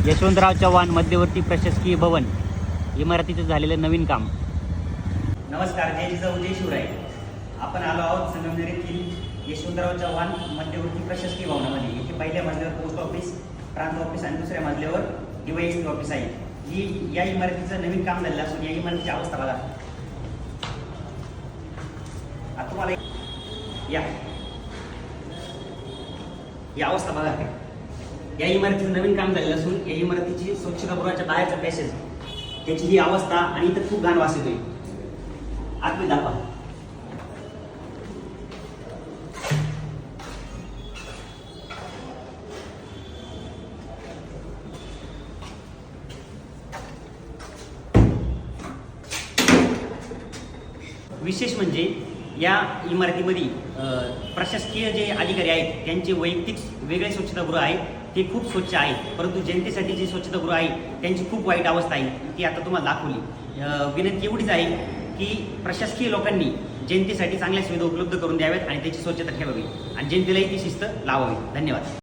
यशवंतराव चव्हाण मध्यवर्ती प्रशासकीय भवन इमारतीचं झालेलं नवीन काम. नमस्कार, जय जिजाऊ जय शिवराय. आपण आलो आहोत संगमनेर येथील यशवंतराव चव्हाण मध्यवर्ती प्रशासकीय भवनामध्ये. इथे पहिल्या मजल्यावर पोस्ट ऑफिस, प्रांत ऑफिस आणि दुसऱ्या मजल्यावर DYSP ऑफिस आहे. ही या इमारतीचं नवीन काम झालेलं असून या इमारतीची अवस्था बघा. आता तुम्हाला या अवस्था बघा. या इमारतीचं नवीन काम झालेलं असून या इमारतीची स्वच्छतागृहाच्या बाहेरचा पॅसेज, त्याची ही अवस्था आणि इथं खूप घाण वास येतोय. आतमध्ये दाखवा. विशेष म्हणजे या इमारतीमध्ये प्रशासकीय जे अधिकारी आहेत त्यांचे वैयक्तिक वेगळे स्वच्छतागृह आहे, ते खूप स्वच्छ आहे. परंतु जनतेसाठी जे स्वच्छतागृह आहे त्यांची खूप वाईट अवस्था आहे, ती आता तुम्हाला दाखवली. विनंती एवढीच आहे की प्रशासकीय लोकांनी जनतेसाठी चांगल्या सुविधा उपलब्ध करून द्याव्यात आणि त्याची स्वच्छता ठेवावी आणि जनतेलाही ती शिस्त लावावी. धन्यवाद.